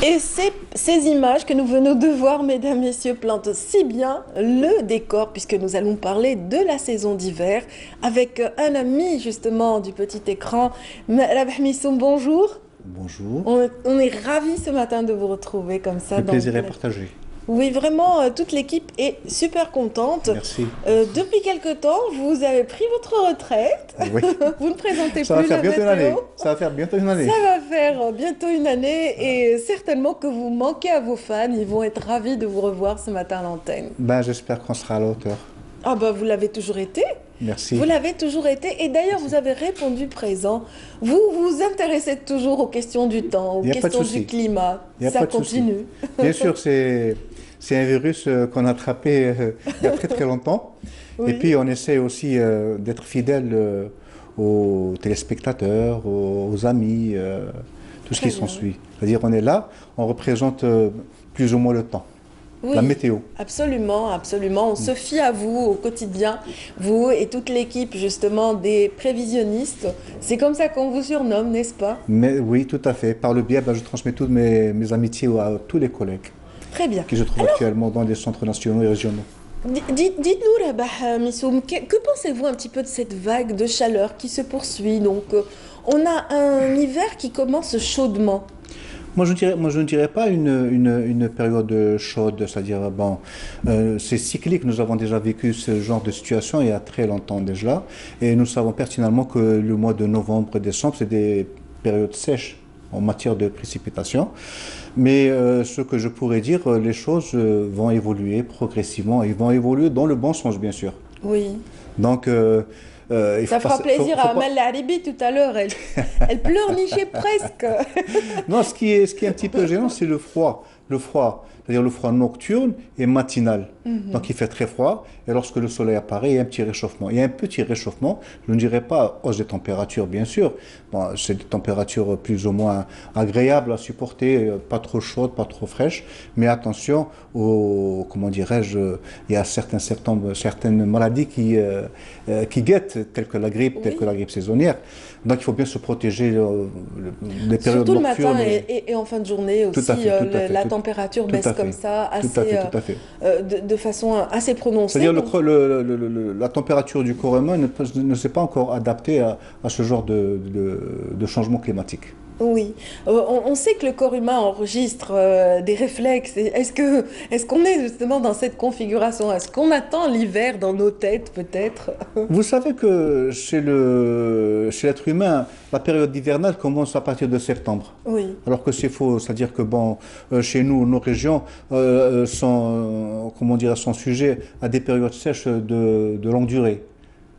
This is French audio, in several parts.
Et ces images que nous venons de voir, mesdames, messieurs, plantent si bien le décor, puisque nous allons parler de la saison d'hiver avec un ami justement du petit écran. Rabah Missoum, bonjour. Bonjour, On est ravis ce matin de vous retrouver comme ça le dans plaisir est partagé. Oui, vraiment, toute l'équipe est super contente. Merci, merci. Depuis quelque temps, vous avez pris votre retraite. Oui, Vous ne présentez ça va plus faire la bientôt une année. météo. Ça va faire bientôt une Ça année. va faire bientôt une année et certainement que vous manquez à vos fans. Ils vont être ravis de vous revoir ce matin à l'antenne. Ben, j'espère qu'on sera à la hauteur. Ah bah vous l'avez toujours été. Vous Merci, l'avez toujours été. Et d'ailleurs, vous merci. avez répondu présent. Vous vous intéressez toujours aux questions du temps, aux Il n'y a pas de questions du souci. climat. Il n'y a Ça pas de souci. continue. Bien sûr, c'est un virus qu'on a attrapé il y a très très longtemps. Et Oui, puis, on essaie aussi d'être fidèle aux téléspectateurs, aux amis, tout ce très qui bien. s'ensuit. C'est-à-dire, on est là, on représente plus ou moins le temps, la Oui, météo. absolument, absolument. On se fie à vous au quotidien, vous et toute l'équipe justement des prévisionnistes. C'est comme ça qu'on vous surnomme, n'est-ce pas? Mais oui, tout à fait. Par le biais, ben, je transmets toutes mes amitiés à tous les collègues Très bien. qui se trouvent actuellement dans des centres nationaux et régionaux. Dites-nous, Rabah Missoum, que pensez-vous un petit peu de cette vague de chaleur qui se poursuit? Donc, on a un hiver qui commence chaudement. Moi, je ne dirais pas une période chaude, c'est-à-dire, bon, c'est cyclique. Nous avons déjà vécu ce genre de situation il y a très longtemps déjà. Et nous savons pertinemment que le mois de novembre et décembre, c'est des périodes sèches en matière de précipitations. Mais ce que je pourrais dire, les choses vont évoluer progressivement. Ils vont évoluer dans le bon sens, bien sûr. Oui. Donc, il Ça faut fera pas, plaisir faut à pas. Amel Laribi tout à l'heure. Elle pleurnichait presque. Non, ce qui est un petit peu gênant, c'est le froid. Le froid, c'est-à-dire le froid nocturne et matinal. Donc il fait très froid et lorsque le soleil apparaît, il y a un petit réchauffement. Il y a un petit réchauffement, je ne dirais pas hausse des températures, bien sûr. Bon, c'est des températures plus ou moins agréables à supporter, pas trop chaudes, pas trop fraîches. Mais attention, comment dirais-je, il y a certaines maladies qui guettent, telles que Oui. la grippe saisonnière. Donc il faut bien se protéger les périodes Surtout le matin nocturnes. et en fin de journée Tout à aussi, fait, tout à fait, la température tout baisse à comme fait, ça, tout à fait, assez, tout à fait. de façon assez prononcée. C'est-à-dire Donc, la température du corps humain ne s'est pas encore adaptée à ce genre de changement climatique. oui, on sait que le corps humain enregistre des réflexes. Est-ce qu'on est justement dans cette configuration? Est-ce qu'on attend l'hiver dans nos têtes peut-être? Vous savez que chez l'être humain, la période hivernale commence à partir de septembre. Oui, Alors que c'est faux, c'est-à-dire que bon, chez nous, nos régions comment dire, sont sujets à des périodes sèches de longue durée.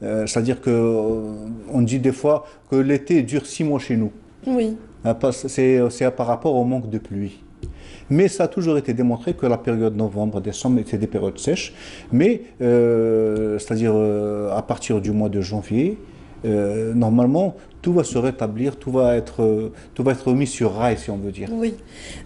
C'est-à-dire que on dit des fois que l'été dure 6 mois chez nous. oui, C'est par rapport au manque de pluie. Mais ça a toujours été démontré que la période novembre-décembre était des périodes sèches. Mais, c'est-à-dire à partir du mois de janvier, normalement, tout va se rétablir, tout va être remis sur rail, si on veut dire. oui.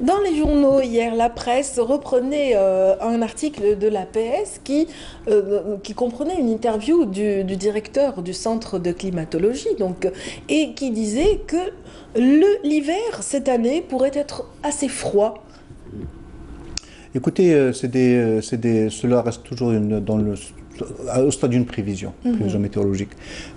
Dans les journaux hier, la presse reprenait un article de la l'APS qui comprenait une interview du directeur du centre de climatologie, donc, et qui disait que l'hiver cette année pourrait être assez froid. Écoutez, cela reste toujours au stade d'une prévision météorologique.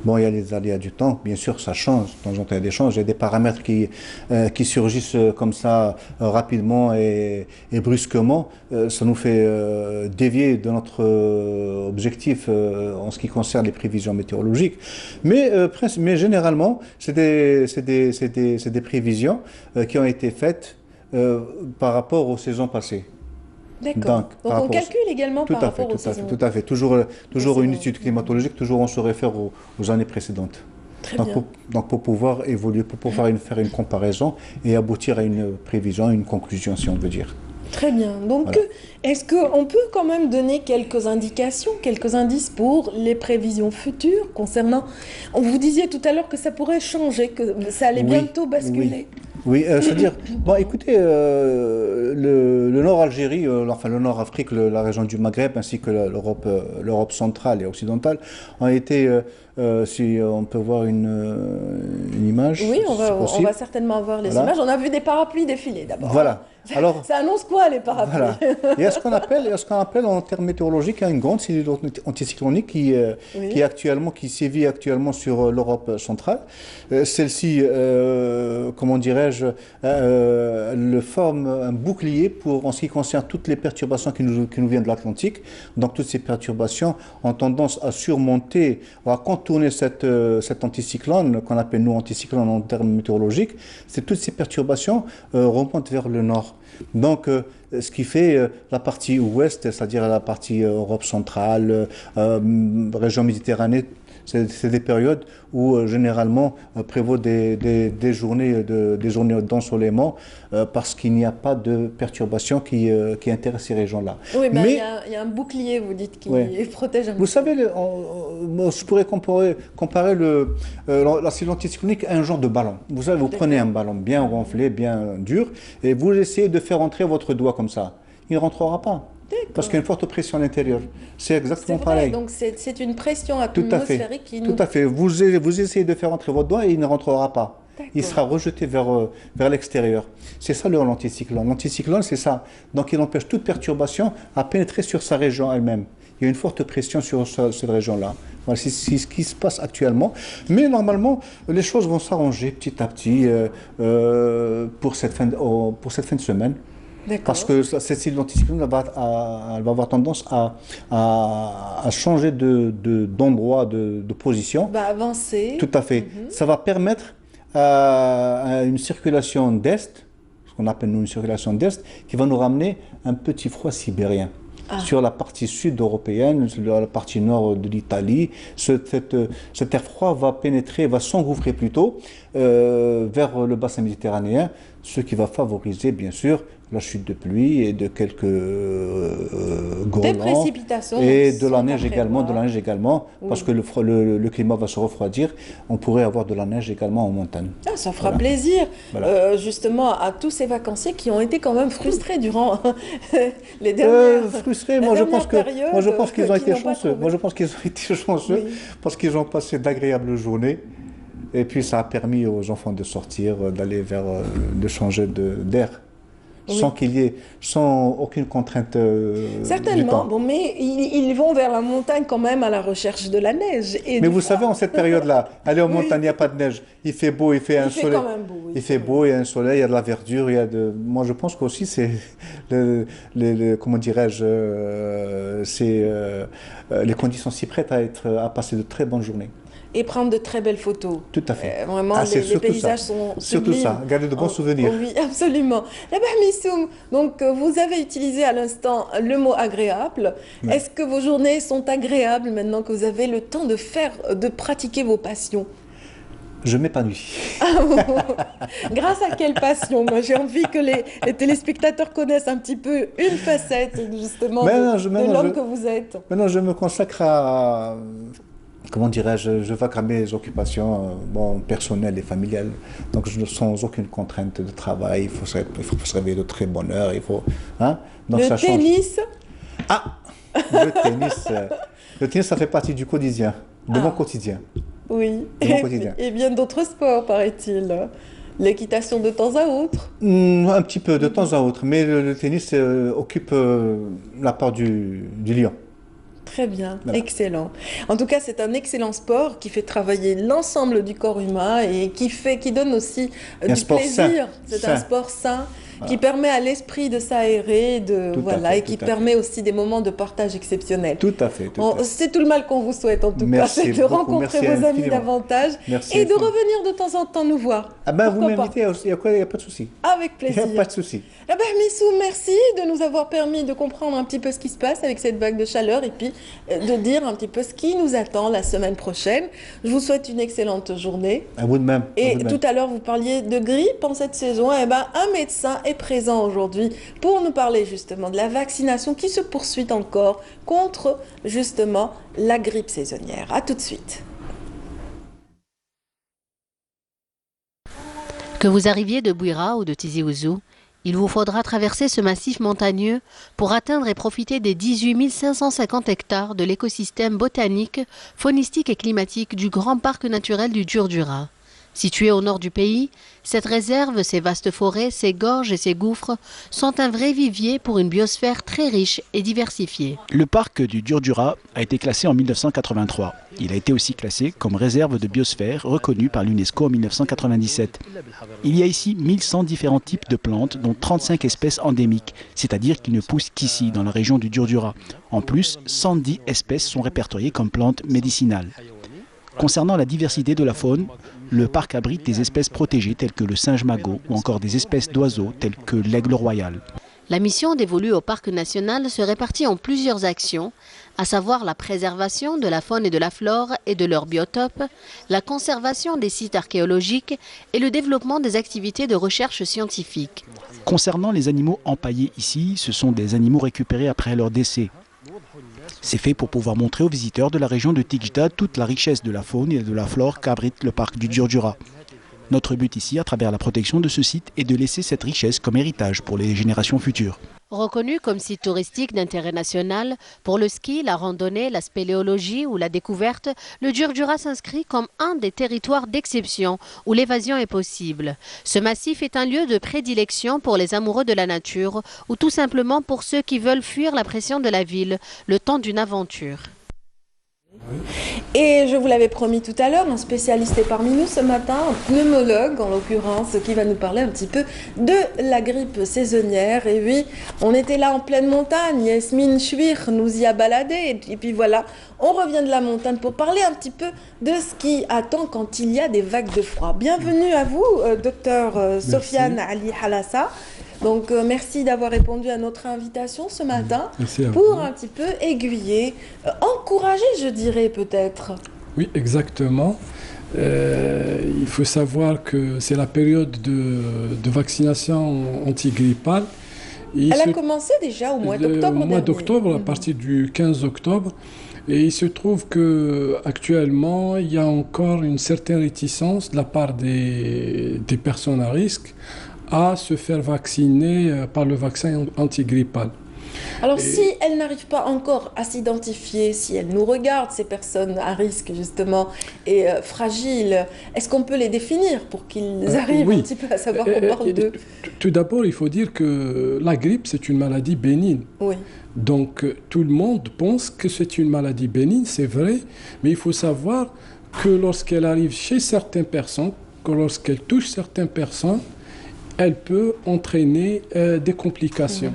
Bon, il y a les aléas du temps, bien sûr, ça change, de temps en temps il y a des changements, il y a des paramètres qui surgissent comme ça rapidement et brusquement. Ça nous fait dévier de notre objectif en ce qui concerne les prévisions météorologiques. Mais généralement, c'est des prévisions qui ont été faites par rapport aux saisons passées. D'accord. Donc, par Donc on rapport calcule également tout par à fait, rapport aux tout à fait, saisons tout à fait. Toujours une précédentes. étude climatologique, toujours on se réfère aux années précédentes. Très bien. Donc pour pouvoir évoluer, pour pouvoir faire une comparaison et aboutir à une prévision, une conclusion, si on veut dire. Très bien. Donc, Voilà. est-ce qu'on peut quand même donner quelques indications, quelques indices pour les prévisions futures concernant... On vous disiez tout à l'heure que ça pourrait changer, que ça allait Oui, bientôt oui. basculer. Oui, c'est-à-dire, bon, écoutez, le Nord Algérie, enfin le Nord Afrique, la région du Maghreb, ainsi que l'Europe centrale et occidentale, ont été si on peut voir une image, Oui, si c'est on possible. va certainement voir les Voilà. images. On a vu des parapluies défiler d'abord, hein. Voilà. Alors, Ça annonce quoi les parapluies? voilà. Il y a ce qu'on appelle en termes météorologiques une grande cellule anticyclonique Oui, qui sévit actuellement sur l'Europe centrale. Celle-ci, comment dirais-je, le forme un bouclier en ce qui concerne toutes les perturbations qui nous viennent de l'Atlantique. Donc toutes ces perturbations ont tendance à surmonter, à contourner cet anticyclone qu'on appelle nous anticyclone en termes météorologiques. C'est toutes ces perturbations remontent vers le nord. Donc, ce qui fait la partie ouest, c'est-à-dire la partie Europe centrale, région Méditerranée, c'est des périodes où généralement prévaut des journées d'ensoleillement parce qu'il n'y a pas de perturbation qui intéresse ces régions-là. oui, ben, Mais, il y a un bouclier, vous dites, qui ouais. protège un Vous petit peu. savez, je pourrais comparer la cellule anticyclonique à un genre de ballon. Vous savez, vous prenez un ballon bien gonflé, bien dur, et vous essayez de faire entrer votre doigt comme ça. Il ne rentrera pas. Parce qu'il y a une forte pression à l'intérieur. C'est C'est exactement vrai, pareil. donc c'est une pression Tout à fait. atmosphérique qui Tout nous... à fait. Vous essayez de faire entrer votre doigt et il ne rentrera pas. Il D'accord. sera rejeté vers l'extérieur. C'est ça l'anticyclone. L'anticyclone, c'est ça. Donc il empêche toute perturbation à pénétrer sur sa région elle-même. Il y a une forte pression sur cette région-là. Voilà, c'est ce qui se passe actuellement. Mais normalement, les choses vont s'arranger petit à petit pour cette fin de semaine. Parce D'accord. que cette cellule anticyclone elle va avoir tendance à changer d'endroit, de position. Bah, avancer. Tout à fait. Mhm. Ça va permettre à une circulation d'Est, ce qu'on appelle nous une circulation d'Est, qui va nous ramener un petit froid sibérien. Ah. Sur la partie sud européenne, sur la partie nord de l'Italie, cet air froid va pénétrer, va s'engouffrer plutôt vers le bassin méditerranéen, ce qui va favoriser bien sûr la chute de pluie et de quelques Des grêlons précipitations et donc, de la sont à neige également, prévoir. Oui. parce que le climat va se refroidir. On pourrait avoir de la neige également en montagne. Ah, ça fera Voilà. plaisir, Voilà. justement, à tous ces vacanciers qui ont été quand même frustrés durant les dernières, Frustrés, la moi je dernière pense qu'ils ont qui été n'ont pas chanceux. trouvé. Moi je pense qu'ils ont été chanceux Oui. parce qu'ils ont passé d'agréables journées. Et puis ça a permis aux enfants de sortir, de changer d'air. Oui. Sans aucune contrainte du Certainement, temps. bon, mais ils vont vers la montagne quand même à la recherche de la neige et Mais du vous froid. savez, en cette période-là, aller en Oui. montagne, il n'y a pas de neige. Il fait beau, il fait Il un fait soleil. quand même beau, oui, Il c'est fait vrai. beau, il y a un soleil, il y a de la verdure, Moi, je pense qu'aussi, c'est comment dirais-je, les conditions s'y prêtent à passer de très bonnes journées. Et prendre de très belles photos. Tout à fait. Vraiment, Ah, c'est les surtout paysages ça. sont Surtout sublimes. ça. Garder de bons souvenirs. Oui, absolument. Là-bas, Missoum, donc vous avez utilisé à l'instant le mot agréable. Ouais. Est-ce que vos journées sont agréables maintenant que vous avez le temps de pratiquer vos passions? Je m'épanouis. Grâce à quelle passion? Moi, j'ai envie que les téléspectateurs connaissent un petit peu une facette, justement, de l'homme que vous êtes. Maintenant, je me consacre comment dirais-je, vaque à mes occupations personnelles et familiales. Donc, sans aucune contrainte de travail. Il faut se réveiller de très bonne heure. Hein? Donc, Le ça change. tennis, Ah, le tennis, ça fait partie du quotidien, de mon quotidien. oui. De mon quotidien. Et bien d'autres sports, paraît-il. L'équitation de temps à autre. Un petit peu, de temps à autre. Mais le tennis occupe la part du lion. Très bien, Voilà. excellent. En tout cas, c'est un excellent sport qui fait travailler l'ensemble du corps humain et qui donne aussi Un du sport plaisir. sain. C'est un Sain. sport sain Voilà. qui permet à l'esprit de s'aérer, Tout à fait, et qui tout à permet aussi des moments de partage exceptionnels. Tout à fait. Bon, c'est tout le mal qu'on vous souhaite en tout cas, Merci c'est de beaucoup, rencontrer merci vos amis infiniment. davantage Merci et de infiniment. revenir de temps en temps nous voir. Ah ben, vous Pourquoi pas? m'invitez, il n'y a pas de souci. Avec Il n'y plaisir. a pas de souci. Eh ben, Missou, merci de nous avoir permis de comprendre un petit peu ce qui se passe avec cette vague de chaleur et puis de dire un petit peu ce qui nous attend la semaine prochaine. Je vous souhaite une excellente journée. À vous de même. Et tout à l'heure, vous parliez de grippe en cette saison. Eh ben, un médecin est présent aujourd'hui pour nous parler justement de la vaccination qui se poursuit encore contre justement la grippe saisonnière. À tout de suite. Que vous arriviez de Bouira ou de Tizi Ouzou, Il vous faudra traverser ce massif montagneux pour atteindre et profiter des 18 550 hectares de l'écosystème botanique, faunistique et climatique du grand parc naturel du Djurdjura. Situé au nord du pays, cette réserve, ses vastes forêts, ses gorges et ses gouffres sont un vrai vivier pour une biosphère très riche et diversifiée. Le parc du Djurdjura a été classé en 1983. Il a été aussi classé comme réserve de biosphère reconnue par l'UNESCO en 1997. Il y a ici 1100 différents types de plantes, dont 35 espèces endémiques, c'est-à-dire qui ne poussent qu'ici, dans la région du Djurdjura. En plus, 110 espèces sont répertoriées comme plantes médicinales. Concernant la diversité de la faune, le parc abrite des espèces protégées telles que le singe magot ou encore des espèces d'oiseaux telles que l'aigle royal. La mission dévolue au parc national se répartit en plusieurs actions, à savoir la préservation de la faune et de la flore et de leurs biotopes, la conservation des sites archéologiques et le développement des activités de recherche scientifique. Concernant les animaux empaillés ici, ce sont des animaux récupérés après leur décès. C'est fait pour pouvoir montrer aux visiteurs de la région de Tijdar toute la richesse de la faune et de la flore qu'abrite le parc du Djurdjura. Notre but ici, à travers la protection de ce site, est de laisser cette richesse comme héritage pour les générations futures. Reconnu comme site touristique d'intérêt national, pour le ski, la randonnée, la spéléologie ou la découverte, le Djurdjura s'inscrit comme un des territoires d'exception où l'évasion est possible. Ce massif est un lieu de prédilection pour les amoureux de la nature ou tout simplement pour ceux qui veulent fuir la pression de la ville, le temps d'une aventure. Et je vous l'avais promis tout à l'heure, un spécialiste est parmi nous ce matin, un pneumologue en l'occurrence, qui va nous parler un petit peu de la grippe saisonnière. Et oui, on était là en pleine montagne, Yasmine Chouir nous y a baladé, et puis voilà, on revient de la montagne pour parler un petit peu de ce qui attend quand il y a des vagues de froid. Bienvenue à vous, docteur Sofiane Ali Halassa. Donc merci d'avoir répondu à notre invitation ce matin pour un petit peu aiguiller, encourager je dirais peut-être. Oui, exactement. Il faut savoir que c'est la période de vaccination antigrippale. Elle a commencé déjà au mois d'octobre dernier. Au mois d'octobre, à partir du 15 octobre. Et il se trouve qu'actuellement, il y a encore une certaine réticence de la part des personnes à risque à se faire vacciner par le vaccin antigrippal. Alors si elles n'arrivent pas encore à s'identifier, si elles nous regardent, ces personnes à risque justement et fragiles, est-ce qu'on peut les définir pour qu'ils arrivent un petit peu à savoir qu'on parle d'eux? Tout d'abord, il faut dire que la grippe, c'est une maladie bénigne. Oui. Donc tout le monde pense que c'est une maladie bénigne, c'est vrai, mais il faut savoir que lorsqu'elle arrive chez certaines personnes, que lorsqu'elle touche certaines personnes, elle peut entraîner des complications.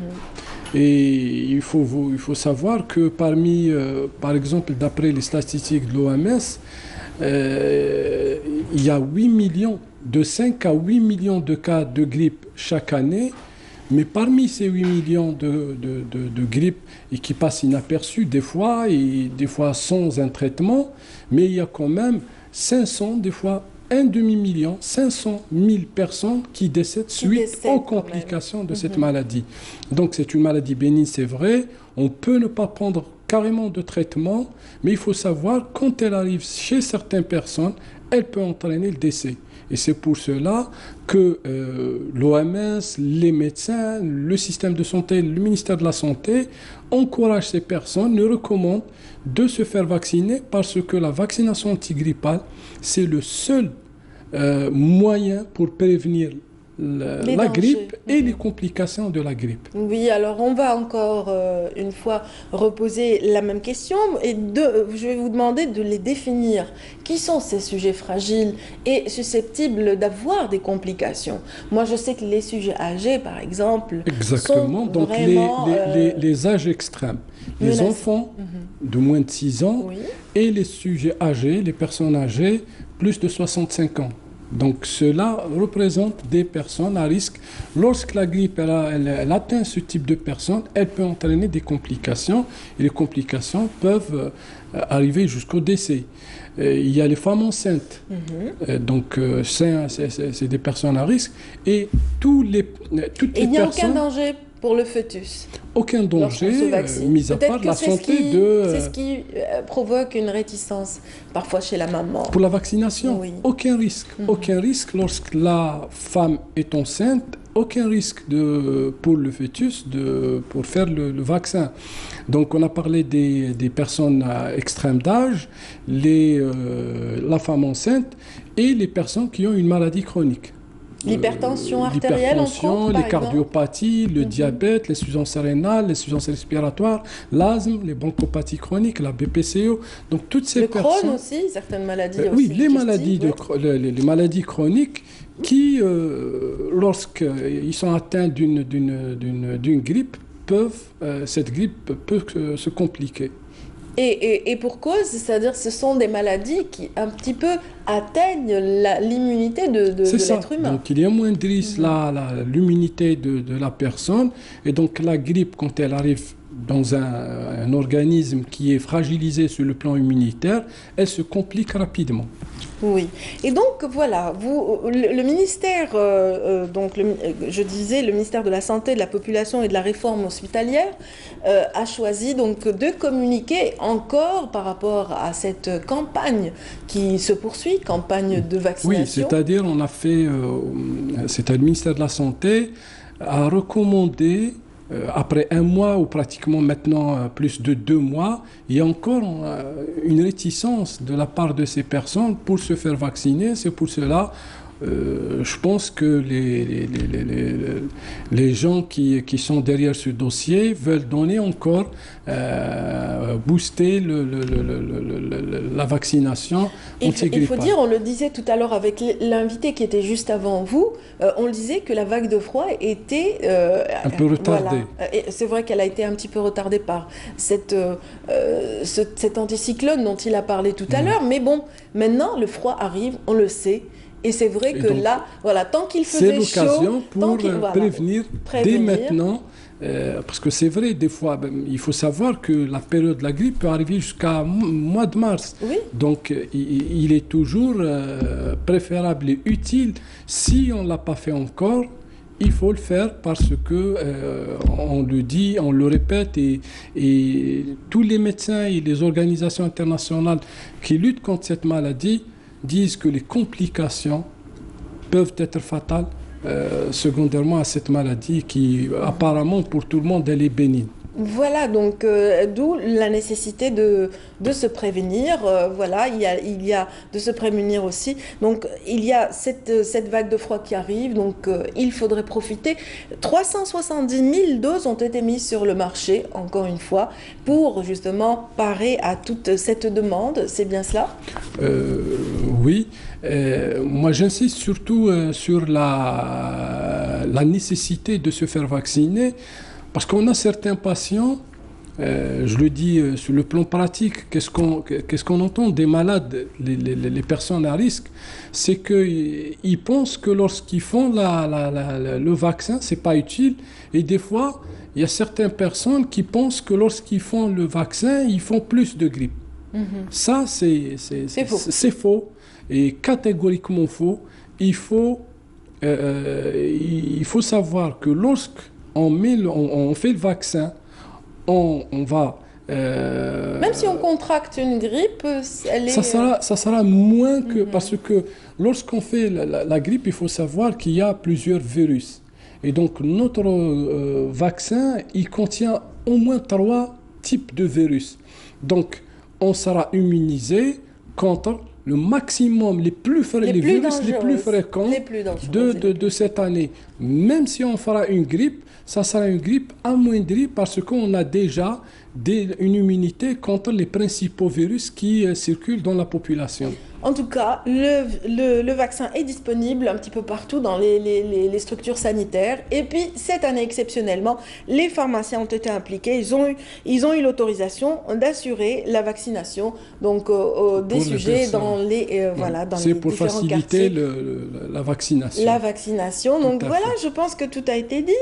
Et il faut savoir que parmi, par exemple, d'après les statistiques de l'OMS, il y a 8 millions, de 5 à 8 millions de cas de grippe chaque année. Mais parmi ces 8 millions de grippe et qui passent inaperçus des fois, et des fois sans un traitement, mais il y a quand même 500, des fois un demi-million, 500 000 personnes qui décèdent suite aux complications de cette maladie. Donc c'est une maladie bénigne, c'est vrai. On peut ne pas prendre carrément de traitement, mais il faut savoir, quand elle arrive chez certaines personnes, elle peut entraîner le décès. Et c'est pour cela que l'OMS, les médecins, le système de santé, le ministère de la Santé encouragent ces personnes, les recommandent de se faire vacciner parce que la vaccination antigrippale, c'est le seul moyen pour prévenir la grippe et les complications de la grippe. Oui, alors on va encore une fois reposer la même question et je vais vous demander de les définir. Qui sont ces sujets fragiles et susceptibles d'avoir des complications? Moi, je sais que les sujets âgés, par exemple, exactement. sont donc vraiment, les âges extrêmes, les enfants de moins de 6 ans et les sujets âgés, les personnes âgées, plus de 65 ans. Donc cela représente des personnes à risque. Lorsque la grippe elle atteint ce type de personnes, elle peut entraîner des complications et les complications peuvent arriver jusqu'au décès. Il y a les femmes enceintes, donc c'est des personnes à risque et toutes les personnes... Il n'y a aucun danger pour le fœtus? Aucun danger, mis à part la santé de... C'est ce qui provoque une réticence, parfois chez la maman. Pour la vaccination, aucun risque. Aucun risque lorsque la femme est enceinte, aucun risque pour le fœtus pour faire le vaccin. Donc on a parlé des personnes à extrême d'âge, la femme enceinte et les personnes qui ont une maladie chronique. L'hypertension artérielle, les cardiopathies, le diabète, l'insuffisance rénale, l'insuffisance respiratoire, l'asthme, les bronchopathies chroniques, la BPCO. Donc toutes ces personnes... Le Crohn aussi, certaines maladies oui, les maladies chroniques qui, lorsqu'ils sont atteints d'une grippe, cette grippe peut se compliquer. Et pour cause, c'est-à-dire ce sont des maladies qui un petit peu atteignent l'immunité de l'être humain. Donc il y a moins de risque l'immunité de la personne. Et donc la grippe, quand elle arrive dans un organisme qui est fragilisé sur le plan immunitaire, elle se complique rapidement. Oui. Et donc voilà, le ministère, je disais, le ministère de la Santé, de la Population et de la Réforme hospitalière a choisi donc de communiquer encore par rapport à cette campagne qui se poursuit, campagne de vaccination. Oui, c'est-à-dire on a fait, le ministère de la Santé a recommandé. Après un mois ou pratiquement maintenant plus de 2 mois, il y a encore une réticence de la part de ces personnes pour se faire vacciner. C'est pour cela, je pense que les gens qui sont derrière ce dossier veulent donner encore, booster la vaccination anti-grippale. Il faut dire, on le disait tout à l'heure avec l'invité qui était juste avant vous, on le disait que la vague de froid était... un peu retardée. Voilà. C'est vrai qu'elle a été un petit peu retardée par cet anticyclone dont il a parlé tout à l'heure. Mais bon, maintenant, le froid arrive, on le sait. Et c'est vrai que donc, là, voilà, tant qu'il faisait chaud... C'est l'occasion pour prévenir dès maintenant, parce que c'est vrai, des fois, il faut savoir que la période de la grippe peut arriver jusqu'à mois de mars. Oui. Donc, il est toujours préférable et utile, si on ne l'a pas fait encore, il faut le faire parce que on le dit, on le répète et tous les médecins et les organisations internationales qui luttent contre cette maladie disent que les complications peuvent être fatales secondairement à cette maladie qui apparemment pour tout le monde elle est bénigne. Voilà, donc d'où la nécessité de se prévenir. Voilà, il y a de se prémunir aussi. Donc il y a cette vague de froid qui arrive, donc il faudrait profiter. 370 000 doses ont été mises sur le marché, encore une fois, pour justement parer à toute cette demande. C'est bien cela ? Oui. Moi j'insiste surtout sur la nécessité de se faire vacciner. Parce qu'on a certains patients, je le dis sur le plan pratique, qu'est-ce qu'on entend des malades, les personnes à risque, c'est qu'ils pensent que lorsqu'ils font le vaccin, c'est pas utile. Et des fois, il y a certaines personnes qui pensent que lorsqu'ils font le vaccin, ils font plus de grippe. Ça, c'est faux. C'est faux et catégoriquement faux. Il faut savoir que on fait le vaccin, on va... Même si on contracte une grippe, ça sera moins que... Parce que lorsqu'on fait la grippe, il faut savoir qu'il y a plusieurs virus. Et donc notre vaccin, il contient au moins 3 types de virus. Donc on sera immunisé contre le maximum, les virus les plus fréquents de cette année. Même si on fera une grippe, ça sera une grippe amoindrie parce qu'on a déjà une immunité contre les principaux virus qui circulent dans la population. En tout cas, le vaccin est disponible un petit peu partout dans les structures sanitaires. Et puis, cette année, exceptionnellement, les pharmaciens ont été impliqués. Ils ont eu l'autorisation d'assurer la vaccination donc, des sujets dans les c'est pour différents faciliter quartiers. la vaccination. La vaccination. Donc voilà, je pense que tout a été dit.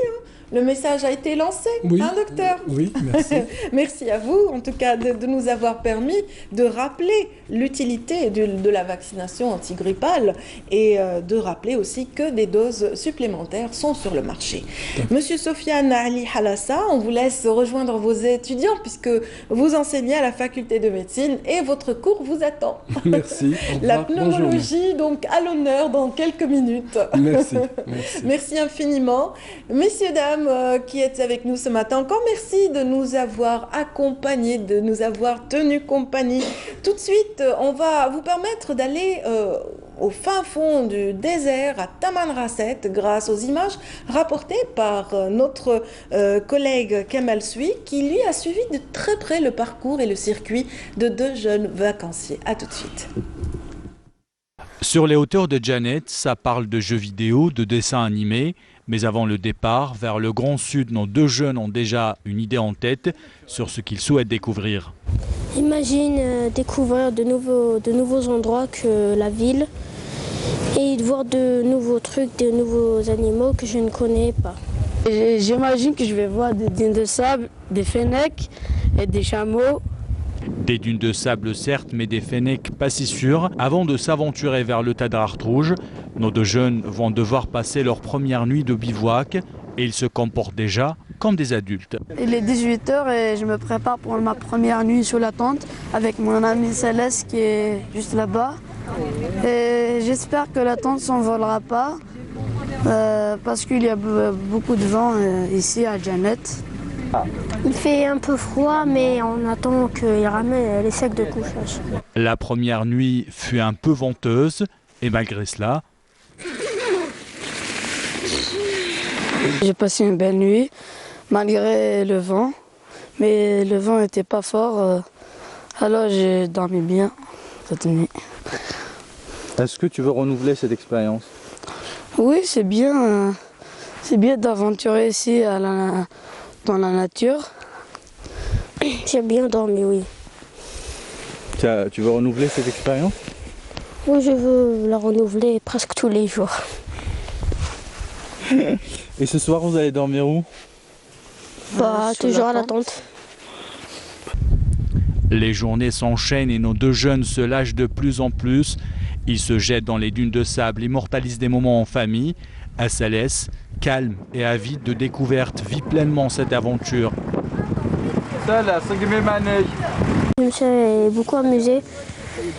le message a été lancé, Oui, hein, docteur? Oui, merci. Merci à vous, en tout cas, de nous avoir permis de rappeler l'utilité de la vaccination antigrippale et de rappeler aussi que des doses supplémentaires sont sur le marché. Monsieur Sofiane Ali Halassa, on vous laisse rejoindre vos étudiants puisque vous enseignez à la faculté de médecine et votre cours vous attend. Merci. La pneumologie, donc, à l'honneur dans quelques minutes. Merci. Merci infiniment. Messieurs, dames qui êtes avec nous ce matin, encore merci de nous avoir accompagnés, de nous avoir tenu compagnie. Tout de suite, on va vous permettre d'aller au fin fond du désert à Tamanrasset grâce aux images rapportées par notre collègue Kemal Sui qui lui a suivi de très près le parcours et le circuit de 2 jeunes vacanciers. A tout de suite. Sur les hauteurs de Janet, ça parle de jeux vidéo, de dessins animés, mais avant le départ, vers le Grand Sud, nos 2 jeunes ont déjà une idée en tête sur ce qu'ils souhaitent découvrir. J'imagine découvrir de nouveaux endroits que la ville et de voir de nouveaux trucs, de nouveaux animaux que je ne connais pas. J'imagine que je vais voir des dunes de sable, des fennecs et des chameaux. Des dunes de sable certes, mais des fennecs pas si sûrs. Avant de s'aventurer vers le Tadrart Rouge, nos 2 jeunes vont devoir passer leur première nuit de bivouac et ils se comportent déjà comme des adultes. Il est 18h et je me prépare pour ma première nuit sous la tente avec mon ami Céleste qui est juste là-bas. Et j'espère que la tente ne s'envolera pas parce qu'il y a beaucoup de vent ici à Janet. Il fait un peu froid, mais on attend qu'il ramène les sacs de couchage. La première nuit fut un peu venteuse et malgré cela, j'ai passé une belle nuit malgré le vent, mais le vent n'était pas fort, alors j'ai dormi bien cette nuit. Est-ce que tu veux renouveler cette expérience? Oui, c'est bien d'aventurer ici dans la nature. J'ai bien dormi, oui. Tu veux renouveler cette expérience? Oui, je veux la renouveler presque tous les jours. Et ce soir, vous allez dormir où? Toujours à la tente. les journées s'enchaînent et nos 2 jeunes se lâchent de plus en plus. Ils se jettent dans les dunes de sable, immortalisent des moments en famille. Assalès, calme et avide de découverte, vit pleinement cette aventure. Je me suis beaucoup amusée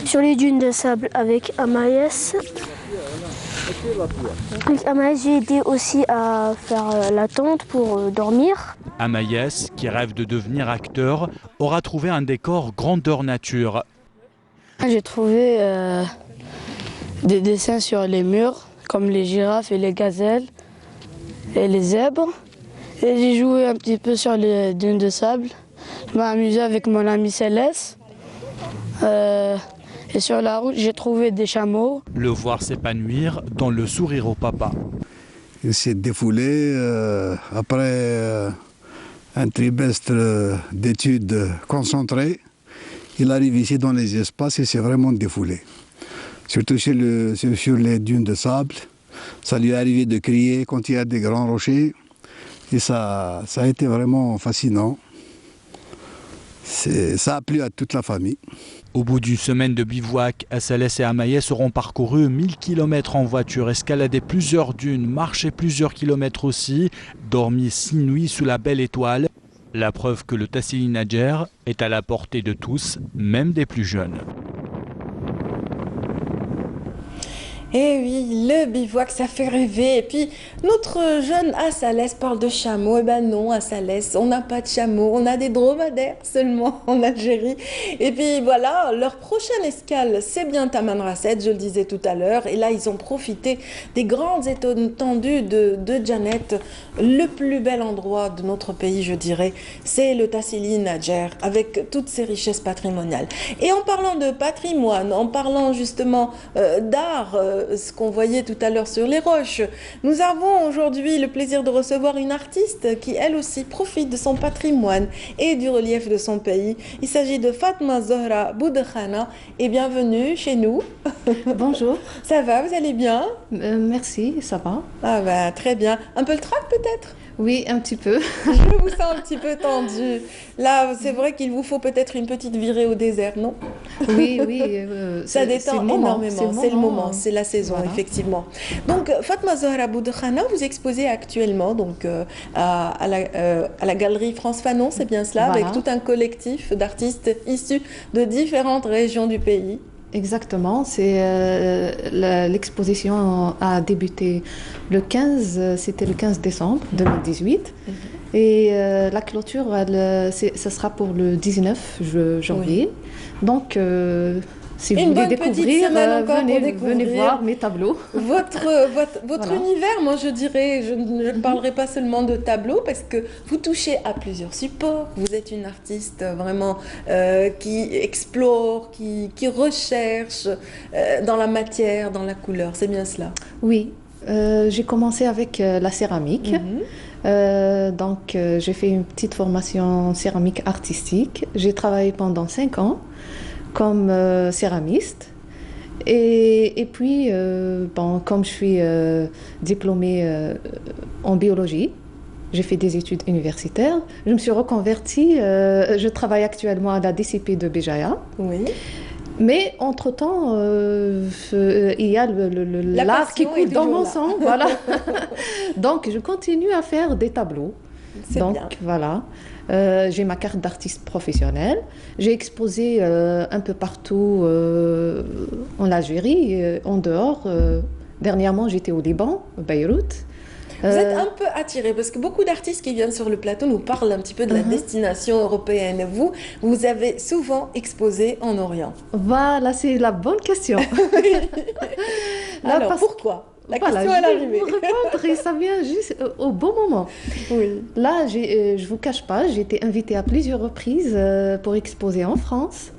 sur les dunes de sable avec Amaïs. Avec Amaïs, j'ai aidé aussi à faire la tente pour dormir. Amaïs, qui rêve de devenir acteur, aura trouvé un décor grandeur nature. J'ai trouvé des dessins sur les murs, comme les girafes et les gazelles et les zèbres. Et j'ai joué un petit peu sur les dunes de sable. Je m'ai amusé avec mon ami Céleste. Et sur la route, j'ai trouvé des chameaux. Le voir s'épanouir dans le sourire au papa. Il s'est défoulé après un trimestre d'études concentrées. Il arrive ici dans les espaces et s'est vraiment défoulé. Surtout sur les dunes de sable. Ça lui est arrivé de crier quand il y a des grands rochers. Et ça a été vraiment fascinant. Ça a plu à toute la famille. Au bout d'une semaine de bivouac, Assalès et Amaïs auront parcouru 1000 km en voiture, escaladé plusieurs dunes, marché plusieurs kilomètres aussi, dormi 6 nuits sous la belle étoile. La preuve que le Tassili Nadjer est à la portée de tous, même des plus jeunes. Eh oui, le bivouac, ça fait rêver. Et puis, notre jeune Assalès parle de chameaux. Eh ben non, Assalès, on n'a pas de chameaux. On a des dromadaires seulement en Algérie. Et puis voilà, leur prochaine escale, c'est bien Tamanrasset, je le disais tout à l'heure. Et là, ils ont profité des grandes étendues de Janet. Le plus bel endroit de notre pays, je dirais, c'est le Tassili Nadjer, avec toutes ses richesses patrimoniales. Et en parlant de patrimoine, en parlant justement d'art, ce qu'on voyait tout à l'heure sur les roches. Nous avons aujourd'hui le plaisir de recevoir une artiste qui, elle aussi, profite de son patrimoine et du relief de son pays. Il s'agit de Fatma Zohra Boudekhana et bienvenue chez nous. Bonjour. Ça va, vous allez bien? Merci, ça va. Ah bah, très bien. Un peu le trac peut-être? Oui, un petit peu. Je vous sens un petit peu tendu. Là, c'est vrai qu'il vous faut peut-être une petite virée au désert, non? Oui, oui. Ça détend énormément. C'est le moment, c'est la saison, voilà. Effectivement. Donc, Fatma Zohra Boudekhana, vous exposez actuellement donc, à la Galerie France Fanon, c'est bien cela, Voilà. avec tout un collectif d'artistes issus de différentes régions du pays. Exactement. L'exposition a débuté c'était le 15 décembre 2018. Et la clôture, ça sera pour le 19 janvier. Oui. Donc, si vous voulez découvrir, venez voir mes tableaux. Votre univers, moi je dirais, je ne parlerai pas seulement de tableaux parce que vous touchez à plusieurs supports. Vous êtes une artiste vraiment qui explore, qui recherche dans la matière, dans la couleur. C'est bien cela? Oui, j'ai commencé avec la céramique. Donc, j'ai fait une petite formation céramique artistique. J'ai travaillé pendant 5 ans comme céramiste. Et puis, comme je suis diplômée en biologie, j'ai fait des études universitaires. Je me suis reconvertie. Je travaille actuellement à la DCP de Béjaïa. Oui. Mais entre-temps, il y a l'art qui coule dans mon sang. Voilà. Donc, je continue à faire des tableaux. Donc, bien. Voilà. J'ai ma carte d'artiste professionnelle. J'ai exposé un peu partout en Algérie, en dehors. Dernièrement, j'étais au Liban, à Beyrouth. Vous êtes un peu attiré parce que beaucoup d'artistes qui viennent sur le plateau nous parlent un petit peu de la destination européenne. Vous avez souvent exposé en Orient. Voilà, c'est la bonne question. Alors, pourquoi? La question est arrivée. Je vais vous répondre et ça vient juste au bon moment. Oui. Là, je ne vous cache pas, j'ai été invitée à plusieurs reprises pour exposer en France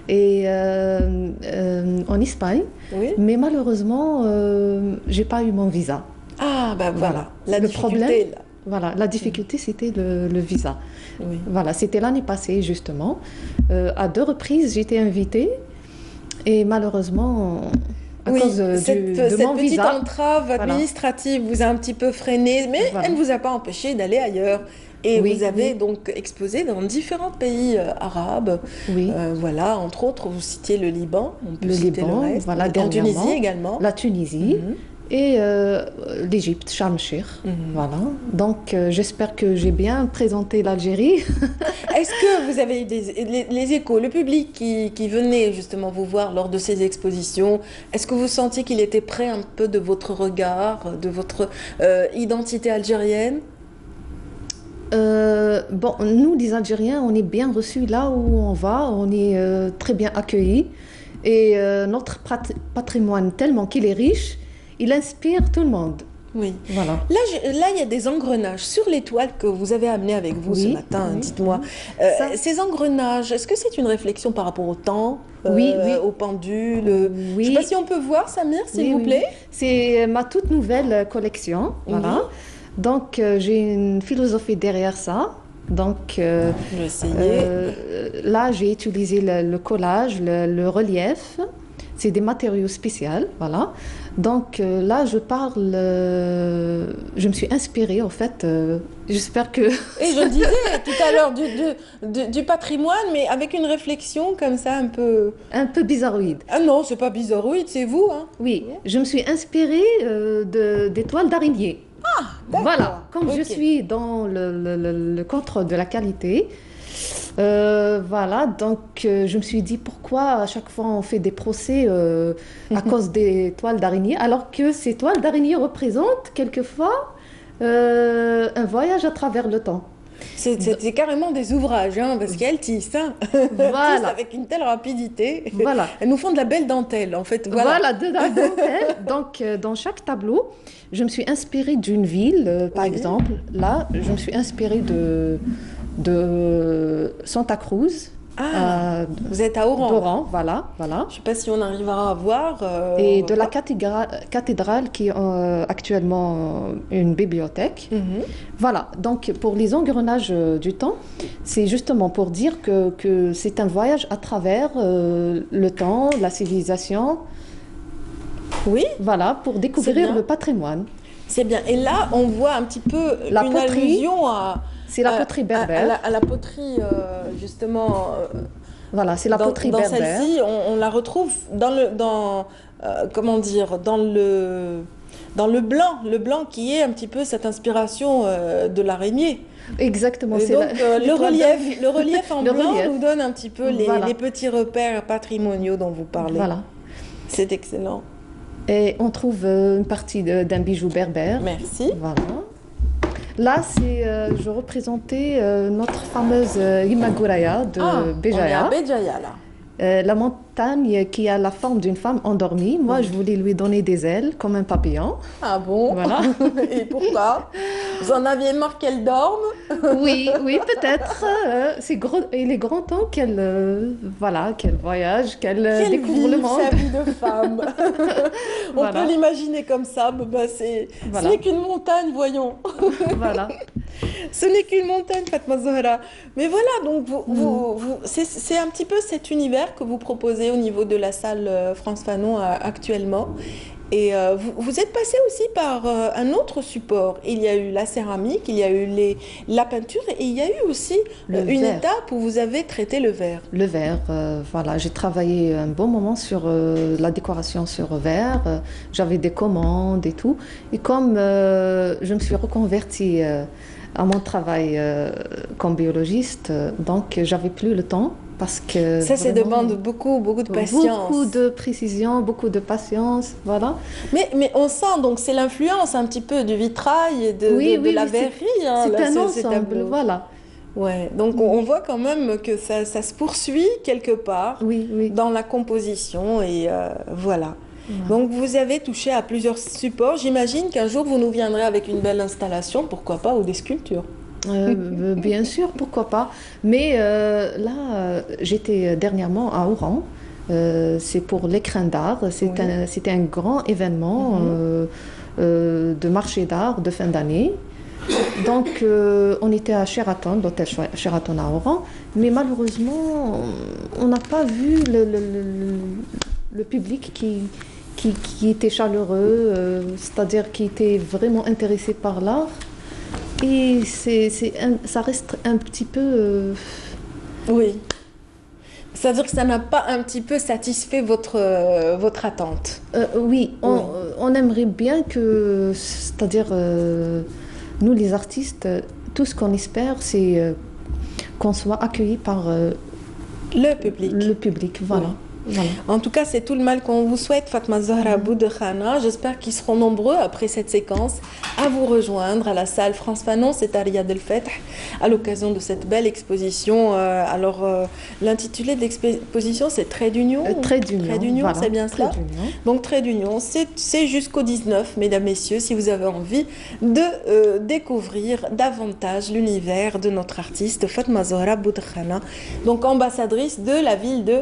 et en Espagne. Oui. Mais malheureusement, je n'ai pas eu mon visa. Ah, ben voilà. La difficulté, problème, là. Voilà, la difficulté, c'était le visa. Oui. Voilà, c'était l'année passée, justement. À 2 reprises, j'ai été invitée et malheureusement... cette petite entrave administrative vous a un petit peu freiné, mais elle ne vous a pas empêché d'aller ailleurs. Et vous avez donc exposé dans différents pays arabes. Oui. Voilà, entre autres, vous citiez le Liban, on peut le citer Liban, le reste. Voilà, en Tunisie également. La Tunisie. Et l'Égypte, Sharm el-Sheikh. Voilà. Donc, j'espère que j'ai bien présenté l'Algérie. Est-ce que vous avez eu les échos, le public qui venait justement vous voir lors de ces expositions, est-ce que vous sentiez qu'il était près un peu de votre regard, de votre identité algérienne? Nous, les Algériens, on est bien reçus là où on va, on est très bien accueillis. Et notre patrimoine, tellement qu'il est riche, il inspire tout le monde. Oui. Voilà. Là, il y a des engrenages sur les toiles que vous avez amenées avec vous ce matin. Dites-moi, ces engrenages, est-ce que c'est une réflexion par rapport au temps, au pendule? Je ne sais pas si on peut voir, Samir, s'il vous plaît. C'est ma toute nouvelle collection. Voilà. Donc, j'ai une philosophie derrière ça. Donc, là, j'ai utilisé le collage, le relief. C'est des matériaux spéciaux, voilà. Donc là, je me suis inspirée, en fait, j'espère que... Et je disais tout à l'heure du patrimoine, mais avec une réflexion comme ça un peu... Un peu bizarroïde. Ah non, c'est pas bizarroïde, c'est vous, hein. Oui, je me suis inspirée des toiles d'araignée. Ah, d'accord. Voilà, comme je suis dans le contrôle de la qualité... voilà, donc je me suis dit pourquoi à chaque fois on fait des procès à cause des toiles d'araignée, alors que ces toiles d'araignée représentent quelquefois un voyage à travers le temps. C'est carrément des ouvrages, hein, parce qu'elles tissent, hein. Voilà. Tissent avec une telle rapidité. Voilà. Elles nous font de la belle dentelle, en fait. Voilà, de la dentelle. Donc, dans chaque tableau, je me suis inspirée d'une ville, par exemple. Là, je me suis inspirée de Santa Cruz, Vous êtes à Oran. D'Oran, voilà. Je ne sais pas si on arrivera à voir. Et de la cathédrale qui est actuellement une bibliothèque. Voilà, donc pour les engrenages du temps, c'est justement pour dire que c'est un voyage à travers le temps, la civilisation. Oui. Voilà, pour découvrir le patrimoine. C'est bien. Et là, on voit un petit peu une allusion à... C'est la poterie berbère. À la poterie, justement... voilà, c'est la poterie berbère. Dans celle-ci, on la retrouve dans le blanc qui est un petit peu cette inspiration de l'araignée. Exactement. Et donc le relief en blanc nous donne un petit peu les petits repères patrimoniaux dont vous parlez. Voilà. C'est excellent. Et on trouve une partie d'un bijou berbère. Merci. Voilà. Là, je représentais notre fameuse Imaguraya de Béjaïa. On est à Béjaïa, là. La montagne qui a la forme d'une femme endormie. Moi, je voulais lui donner des ailes, comme un papillon. Ah bon? Voilà. Et pourquoi? Vous en aviez marre qu'elle dorme? Oui, peut-être. Il est grand temps qu'elle voyage, qu'elle découvre le monde. Sa vie de femme. On peut l'imaginer comme ça. Ce n'est qu'une montagne, voyons. Voilà. Ce n'est qu'une montagne, Fatma Zahra. Mais voilà, donc c'est un petit peu cet univers que vous proposez au niveau de la salle France Fanon actuellement. Et vous êtes passé aussi par un autre support. Il y a eu la céramique, il y a eu la peinture et il y a eu aussi une étape où vous avez traité le verre. Le verre, voilà. J'ai travaillé un bon moment sur la décoration sur verre. J'avais des commandes et tout. Et comme je me suis reconvertie à mon travail comme biologiste, donc j'avais plus le temps. Parce que ça demande beaucoup de patience. Beaucoup de précision, beaucoup de patience, voilà. Mais on sent, donc c'est l'influence un petit peu du vitrail et de la verrerie. C'est un ensemble, voilà. Ouais, donc on voit quand même que ça se poursuit quelque part dans la composition et voilà. Donc vous avez touché à plusieurs supports. J'imagine qu'un jour vous nous viendrez avec une belle installation, pourquoi pas, ou des sculptures. Bien sûr, pourquoi pas. Mais là, j'étais dernièrement à Oran. C'est pour l'écrin d'art. C'était un grand événement de marché d'art de fin d'année. Donc, on était à Sheraton, l'hôtel Sheraton à Oran. Mais malheureusement, on n'a pas vu le public qui était chaleureux, c'est-à-dire qui était vraiment intéressé par l'art. Et ça reste un petit peu... Oui. C'est-à-dire que ça n'a pas un petit peu satisfait votre attente. Oui, on aimerait bien que... C'est-à-dire, nous les artistes, tout ce qu'on espère, c'est qu'on soit accueillis par... le public. Le public, voilà. Oui. Voilà. En tout cas, c'est tout le mal qu'on vous souhaite, Fatma Zahra Boudkhana. J'espère qu'ils seront nombreux après cette séquence à vous rejoindre à la salle France Fanon, c'est à Riyad El Fath, à l'occasion de cette belle exposition. Alors, l'intitulé de l'exposition, c'est Trait d'union. Trait d'union, voilà. C'est bien cela. Donc, Trait d'union, c'est jusqu'au 19, mesdames, messieurs, si vous avez envie de découvrir davantage l'univers de notre artiste, Fatma Zahra Boudkhana, donc ambassadrice de la ville de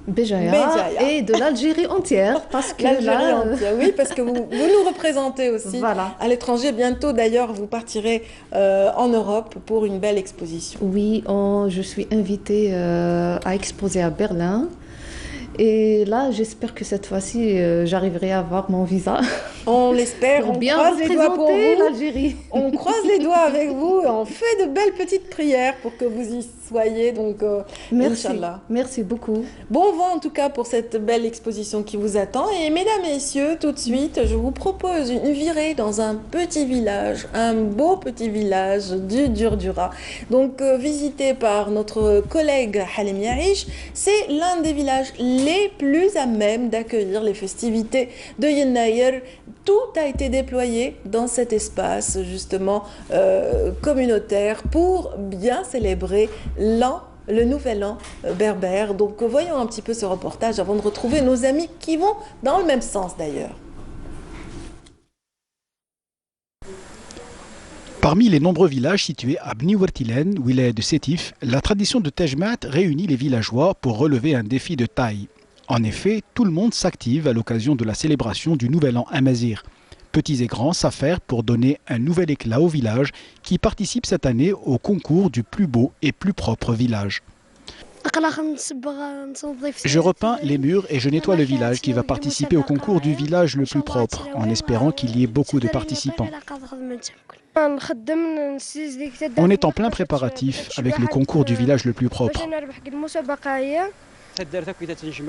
Béjaïa et de l'Algérie entière, parce que oui, parce que vous nous représentez aussi à l'étranger. Bientôt d'ailleurs vous partirez en Europe pour une belle exposition. Oui, je suis invitée à exposer à Berlin. Et là, j'espère que cette fois-ci, j'arriverai à avoir mon visa. On l'espère, on croise les doigts pour vous. L'Algérie. On croise les doigts avec vous et on fait de belles petites prières pour que vous y soyez. Donc, merci, Inch'Allah. Merci beaucoup. Bon vent en tout cas pour cette belle exposition qui vous attend. Et mesdames, messieurs, tout de suite, je vous propose une virée dans un petit village, un beau petit village du Durdura. Donc, visité par notre collègue Halim Yarish, c'est l'un des villages les plus à même d'accueillir les festivités de Yennayer. Tout a été déployé dans cet espace justement communautaire pour bien célébrer le nouvel an berbère. Donc voyons un petit peu ce reportage avant de retrouver nos amis qui vont dans le même sens d'ailleurs. Parmi les nombreux villages situés à Bni Wertilen, wilaya de Sétif, la tradition de Tejmat réunit les villageois pour relever un défi de taille. En effet, tout le monde s'active à l'occasion de la célébration du Nouvel An Amazigh. Petits et grands s'affairent pour donner un nouvel éclat au village qui participe cette année au concours du plus beau et plus propre village. Je repeins les murs et je nettoie le village qui va participer au concours du village le plus propre, en espérant qu'il y ait beaucoup de participants. On est en plein préparatif avec le concours du village le plus propre.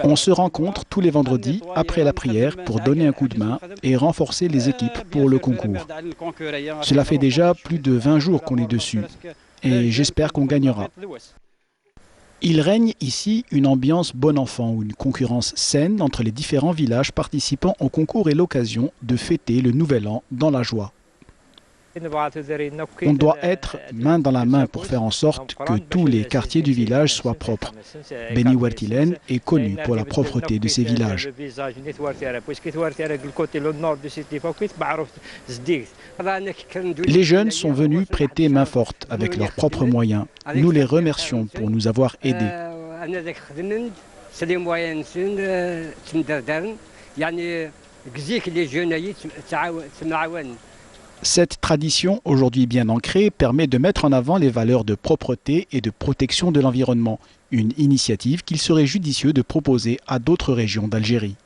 On se rencontre tous les vendredis après la prière pour donner un coup de main et renforcer les équipes pour le concours. Cela fait déjà plus de 20 jours qu'on est dessus et j'espère qu'on gagnera. Il règne ici une ambiance bon enfant ou une concurrence saine entre les différents villages participant au concours et l'occasion de fêter le Nouvel An dans la joie. On doit être main dans la main pour faire en sorte que tous les quartiers du village soient propres. Bni Wertilen est connu pour la propreté de ses villages. Les jeunes sont venus prêter main forte avec leurs propres moyens. Nous les remercions pour nous avoir aidés. Cette tradition, aujourd'hui bien ancrée, permet de mettre en avant les valeurs de propreté et de protection de l'environnement, une initiative qu'il serait judicieux de proposer à d'autres régions d'Algérie.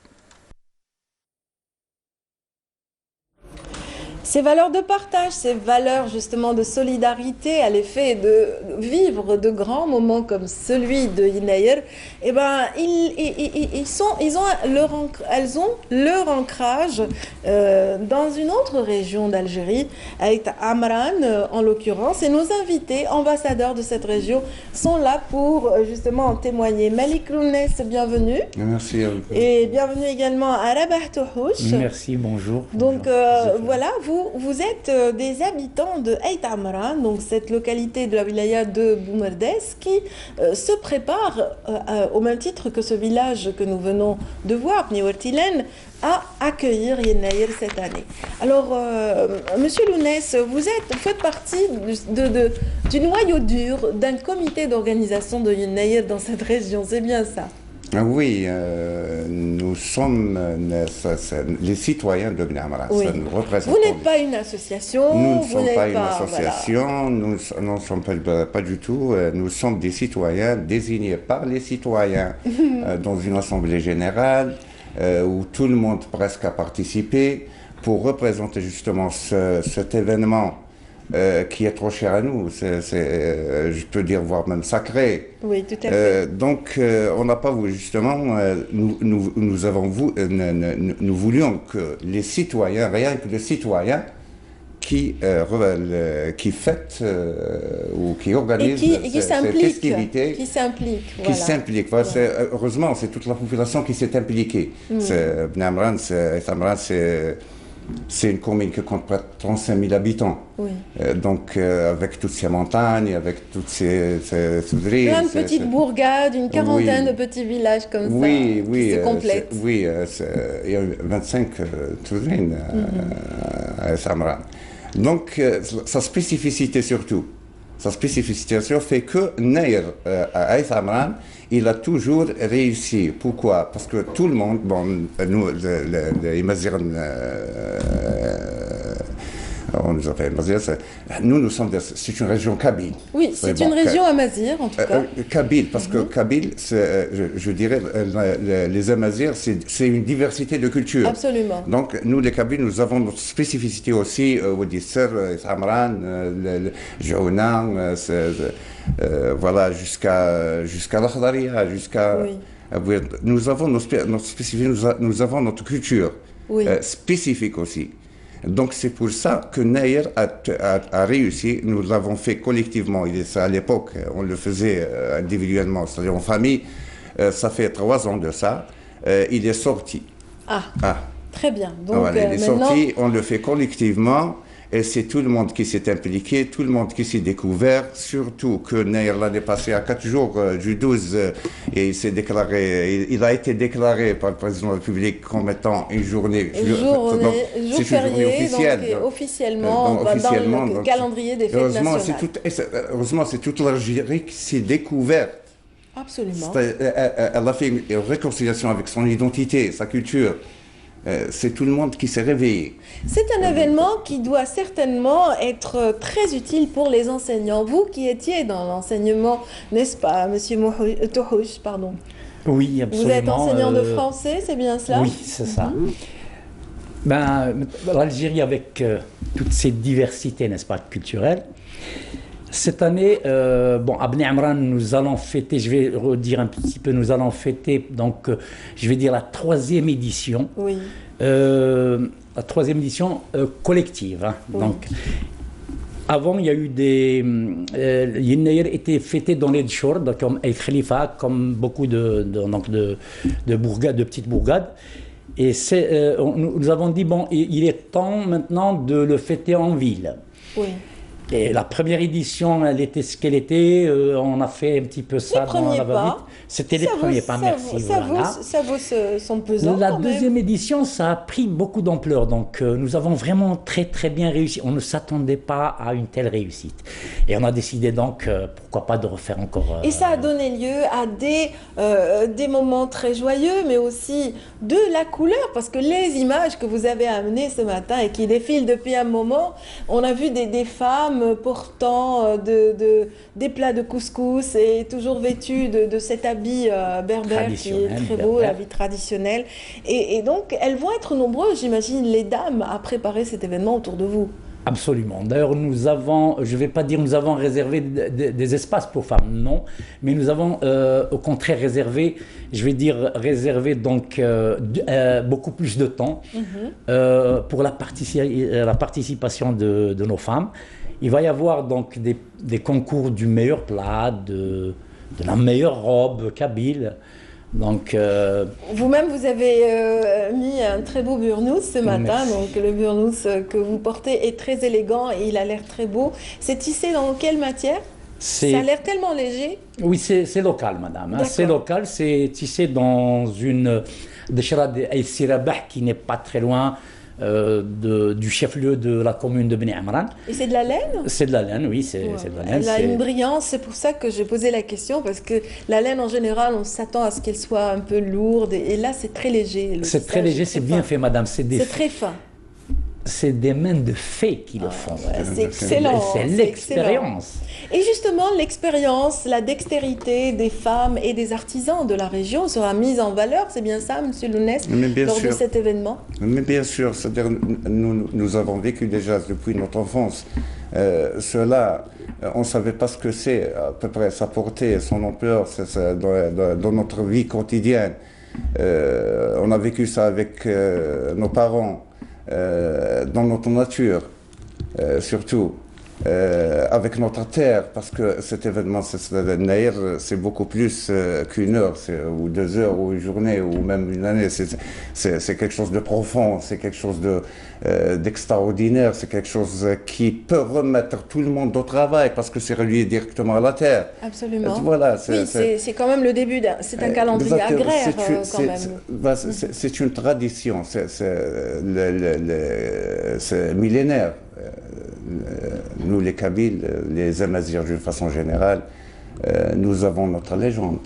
Ces valeurs de partage, ces valeurs justement de solidarité à l'effet de vivre de grands moments comme celui de Yennayer, eh ben, elles ont leur ancrage dans une autre région d'Algérie, avec Amran en l'occurrence, et nos invités, ambassadeurs de cette région, sont là pour justement en témoigner. Malik Lounès, bienvenue. Merci. Et bienvenue également à Rabah Touhouch. Merci, bonjour. Donc voilà, vous êtes des habitants de Ait Amran, donc cette localité de la wilaya de Boumerdes qui se prépare au même titre que ce village que nous venons de voir, Bni Wertilen, à accueillir Yennayer cette année. Alors, Monsieur Lounès, vous faites partie du noyau dur d'un comité d'organisation de Yennayer dans cette région, c'est bien ça? Oui, nous sommes les citoyens de Bni Amran. Oui. Vous n'êtes pas une association. Nous ne sommes pas une association, voilà. Nous ne sommes pas du tout. Nous sommes des citoyens désignés par les citoyens dans une assemblée générale où tout le monde presque a participé pour représenter justement cet événement qui est trop cher à nous, je peux dire voire même sacré. Oui, tout à fait. Donc on n'a pas voulu justement, nous voulions que les citoyens, rien que les citoyens qui fêtent ou qui organisent cette festivité, qui s'impliquent. Voilà. Heureusement, c'est toute la population qui s'est impliquée. Bni Amran, c'est une commune qui compte près de 35 000 habitants. Oui. Donc, avec toutes ces montagnes, avec toutes ces souderies. Plein de petites bourgades, une quarantaine de petits villages comme ça, qui se complètent. Oui, il y a 25 souderies à Samran. Donc, sa spécificité surtout, fait que Nair à Ait Amran, il a toujours réussi. Pourquoi? Parce que tout le monde, bon, nous, les Mazirs, on nous appelle Mazir, nous sommes, c'est une région kabyle. Oui, c'est une région amazigh en tout cas. Kabyle, parce que kabyle, je dirais, les Amazirs, c'est une diversité de cultures. Absolument. Donc, nous, les Kabyles, nous avons notre spécificité aussi, Wadi Ser, Amran, Jouna, voilà, jusqu'à l'Akhdaria, jusqu'à. Oui. Nous avons notre spécificité, nous avons notre culture spécifique aussi. Donc c'est pour ça que Nair a réussi. Nous l'avons fait collectivement. À l'époque, on le faisait individuellement, c'est-à-dire en famille. Ça fait 3 ans de ça. Il est sorti. Très bien. Donc, voilà, il est sorti, on le fait collectivement. Et c'est tout le monde qui s'est impliqué, tout le monde qui s'est découvert, surtout que l'année passée, à 4 jours du 12, et il a été déclaré par le président de la République comme étant une journée férié, officielle. Donc, officiellement, dans le calendrier des fêtes nationales. Heureusement, c'est toute l'Algérie qui s'est découverte. Absolument. Elle a fait une réconciliation avec son identité, sa culture. C'est tout le monde qui s'est réveillé. C'est un événement qui doit certainement être très utile pour les enseignants. Vous qui étiez dans l'enseignement, n'est-ce pas, Monsieur Touhouch, pardon? Oui, absolument. Vous êtes enseignant de français, c'est bien cela? Oui, c'est ça. L'Algérie, avec toutes ses diversités, n'est-ce pas, culturelles, cette année, à Bni Amran, nous allons fêter, je vais redire un petit peu, nous allons fêter, donc, je vais dire la 3e édition. Oui. La 3e édition collective. Hein. Oui. Donc, avant, il y a eu des... Yennayer était fêté dans les Dchour, comme El Khalifa, comme beaucoup de bourgades, de petites bourgades. Et nous avons dit, bon, il est temps maintenant de le fêter en ville. Oui. Et la première édition, elle était ce qu'elle était. On a fait un petit peu ça dans la va-vite. C'était les premiers pas, merci. Ça vaut son pesant. La deuxième édition, ça a pris beaucoup d'ampleur. Donc, nous avons vraiment très, très bien réussi. On ne s'attendait pas à une telle réussite. Et on a décidé donc, pourquoi pas, de refaire encore... Et ça a donné lieu à des moments très joyeux, mais aussi de la couleur. Parce que les images que vous avez amenées ce matin et qui défilent depuis un moment, on a vu des femmes portant des plats de couscous et toujours vêtues de cet habit berbère qui est très beau, l'habit traditionnel. Et donc, elles vont être nombreuses, j'imagine, les dames, à préparer cet événement autour de vous. Absolument. D'ailleurs, nous avons, je ne vais pas dire nous avons réservé des espaces pour femmes, non, mais nous avons au contraire réservé, je vais dire réservé donc beaucoup plus de temps pour la participation de nos femmes. Il va y avoir donc des concours du meilleur plat, de la meilleure robe kabyle. Donc, vous-même, vous avez mis un très beau burnous ce matin. Merci. Donc, le burnous que vous portez est très élégant et il a l'air très beau. C'est tissé dans quelle matière? Ça a l'air tellement léger. Oui, c'est local, madame. C'est local, c'est tissé dans une déchira d'El Sirabah qui n'est pas très loin du chef-lieu de la commune de Bni Amran. Et c'est de la laine? C'est de la laine, oui, c'est de la laine. Elle a une brillance, c'est pour ça que j'ai posé la question, parce que la laine en général, on s'attend à ce qu'elle soit un peu lourde, et là c'est très léger. C'est très léger, c'est bien fait, madame. C'est très fin. C'est des mains de fées qui le font. C'est excellent. C'est l'expérience. Et justement, l'expérience, la dextérité des femmes et des artisans de la région sera mise en valeur. C'est bien ça, Monsieur Lounès, lors de cet événement? Mais bien sûr, c'est-à-dire nous avons vécu déjà depuis notre enfance. Cela, on ne savait pas ce que c'est, à peu près sa portée, son ampleur dans notre vie quotidienne. On a vécu ça avec nos parents. Dans notre nature, surtout, avec notre terre, parce que cet événement, c'est beaucoup plus qu'une heure, ou 2 heures, ou une journée, ou même une année. C'est quelque chose de profond, c'est quelque chose d'extraordinaire, c'est quelque chose qui peut remettre tout le monde au travail, parce que c'est relié directement à la terre. Absolument. Voilà, oui, c'est quand même le début, c'est un calendrier agraire quand même. C'est une tradition, c'est millénaire. Nous, les Kabyles, les Amazirs d'une façon générale, nous avons notre légende.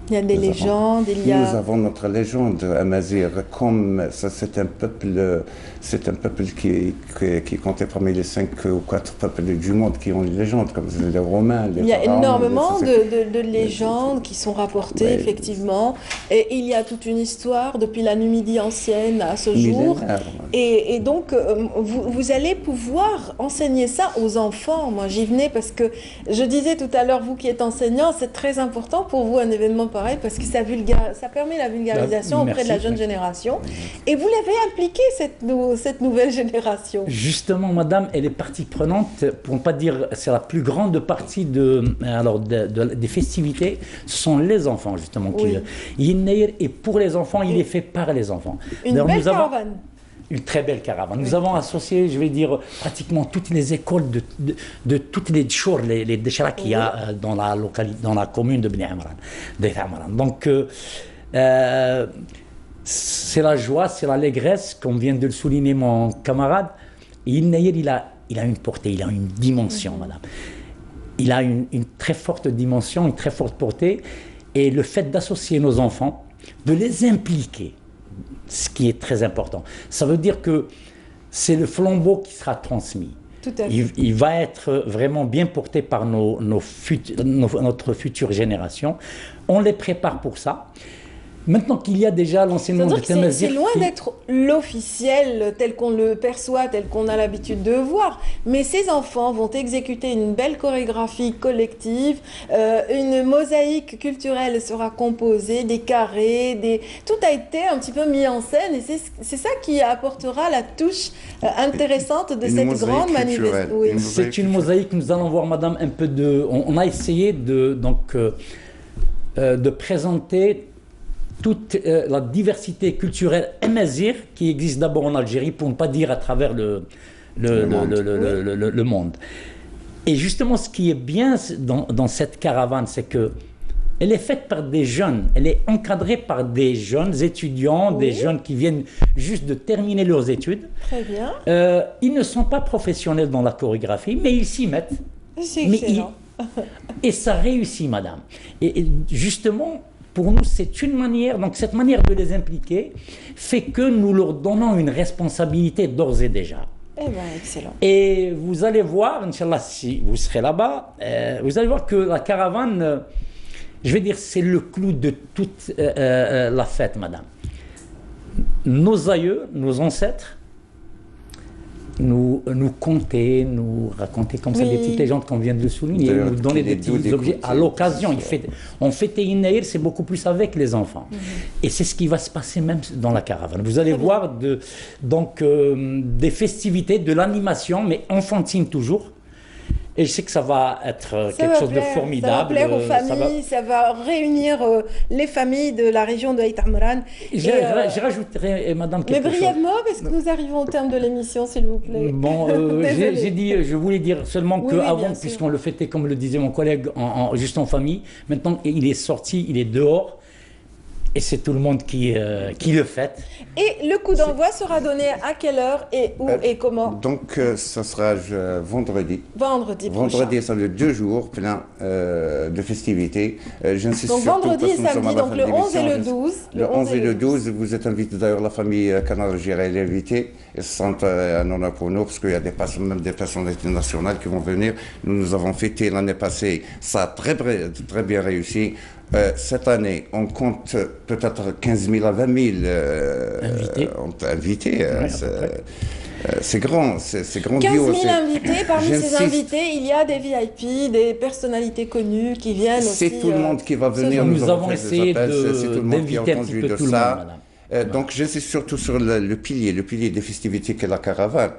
Il y a des légendes, Nous avons notre légende Amazir, comme c'est un peuple qui comptait parmi les 5 ou 4 peuples du monde qui ont une légende, comme les Romains, les Il y a pharaons, énormément de légendes qui sont rapportées, oui, effectivement, et il y a toute une histoire depuis la Numidie ancienne à ce jour. Et donc, vous allez pouvoir enseigner ça aux enfants. Moi, j'y venais parce que je disais tout à l'heure, vous qui êtes enseignant, c'est très important pour vous un événement pareil, parce que ça permet la vulgarisation auprès de la jeune génération. Et vous l'avez impliqué, cette nouvelle génération. Justement, madame, elle est partie prenante, pour ne pas dire, c'est la plus grande partie des festivités, ce sont les enfants, justement. Oui. Et pour les enfants, il est fait par les enfants. Une belle caravane. une très belle caravane. Nous avons associé, je vais dire, pratiquement toutes les écoles de toutes les chours, les déchets qu'il y a dans la localité, dans la commune de Bni Amran. Donc, c'est la joie, c'est l'allégresse, comme vient de le souligner mon camarade. Et il a une portée, il a une dimension, madame. Il a une très forte dimension, une très forte portée. Et le fait d'associer nos enfants, de les impliquer, ce qui est très important, ça veut dire que c'est le flambeau qui sera transmis. Tout à fait. Il va être vraiment bien porté par notre future génération. On les prépare pour ça. Maintenant qu'il y a déjà l'enseignement de C'est loin d'être l'officiel tel qu'on le perçoit, tel qu'on a l'habitude de voir. Mais ces enfants vont exécuter une belle chorégraphie collective, une mosaïque culturelle sera composée, des carrés, tout a été un petit peu mis en scène et c'est ça qui apportera la touche intéressante de cette grande manifestation. Oui. C'est une mosaïque, nous allons voir, madame, un peu de... On a essayé de présenter toute la diversité culturelle amazigh qui existe d'abord en Algérie, pour ne pas dire à travers le monde. Et justement, ce qui est bien dans cette caravane, c'est que elle est faite par des jeunes, elle est encadrée par des jeunes étudiants, des jeunes qui viennent juste de terminer leurs études. Très bien. Ils ne sont pas professionnels dans la chorégraphie, mais ils s'y mettent. C'est excellent. Et ça réussit, madame. Et justement, pour nous, c'est une manière, donc cette manière de les impliquer fait que nous leur donnons une responsabilité d'ores et déjà. Eh bien, excellent. Et vous allez voir, Inch'Allah, si vous serez là-bas, vous allez voir que la caravane, je vais dire, c'est le clou de toute la fête, madame. Nos aïeux, nos ancêtres, nous conter, nous raconter comme ça des petites légendes qu'on vient de le souligner, nous donner des petits objets à l'occasion. On fêtait Inaïr, c'est beaucoup plus avec les enfants. Et c'est ce qui va se passer même dans la caravane. Vous allez voir des festivités, de l'animation, mais enfantine toujours. Et je sais que ça va être quelque chose de formidable. Ça va plaire aux familles, ça va réunir les familles de la région de Ait Amran. Je rajouterai, madame, quelque chose. Mais brièvement, parce que nous arrivons au terme de l'émission, s'il vous plaît. Bon, je voulais dire seulement qu'avant, puisqu'on le fêtait, comme le disait mon collègue, juste en famille, maintenant il est sorti, il est dehors. Et c'est tout le monde qui le fête. Et le coup d'envoi sera donné à quelle heure et où et comment? Donc, ça sera vendredi. Vendredi prochain. Vendredi, ça veut dire 2 jours pleins de festivités. J'insiste donc surtout vendredi et samedi, donc le 11 et le 12. Le 11 et le 12, vous êtes invités, d'ailleurs, la famille Canal Algérie est invitée. Et ce sera un honneur pour nous, parce qu'il y a même des personnalités nationales qui vont venir. Nous avons fêté l'année passée. Ça a très bien réussi. Cette année, on compte peut-être 15 000 à 20 000 invités. C'est grand, c'est grandiose. 15 000 invités, parmi ces invités, il y a des VIP, des personnalités connues qui viennent aussi. C'est tout le monde qui va venir. Nous avons essayé d'inviter un petit peu tout le monde, madame. Donc j'insiste surtout sur le pilier des festivités qu'est la caravane.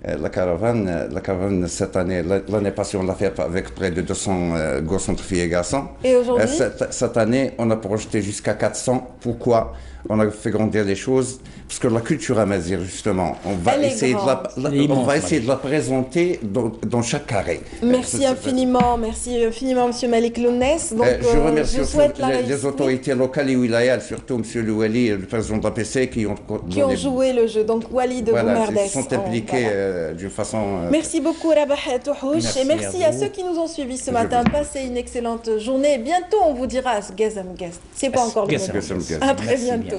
La caravane cette année, l'année passée, on l'a fait avec près de 200 gosses entre filles et garçons. Et aujourd'hui cette année, on a projeté jusqu'à 400. Pourquoi? On a fait grandir les choses, parce que la culture amazigh, justement, on va essayer de la présenter dans chaque carré. Merci infiniment, Monsieur Malik Lounès. Donc, je remercie les autorités locales et wilayales, surtout Monsieur Louali, le président de l'APC, qui ont joué le jeu. Donc Wali de Boumerdès. Ils sont impliqués d'une façon... Merci beaucoup Rabah Touhouch, et merci à ceux qui nous ont suivis ce matin. Passez une excellente journée. Bientôt, on vous dira Gazam Gaz. C'est pas encore le moment. À très bientôt.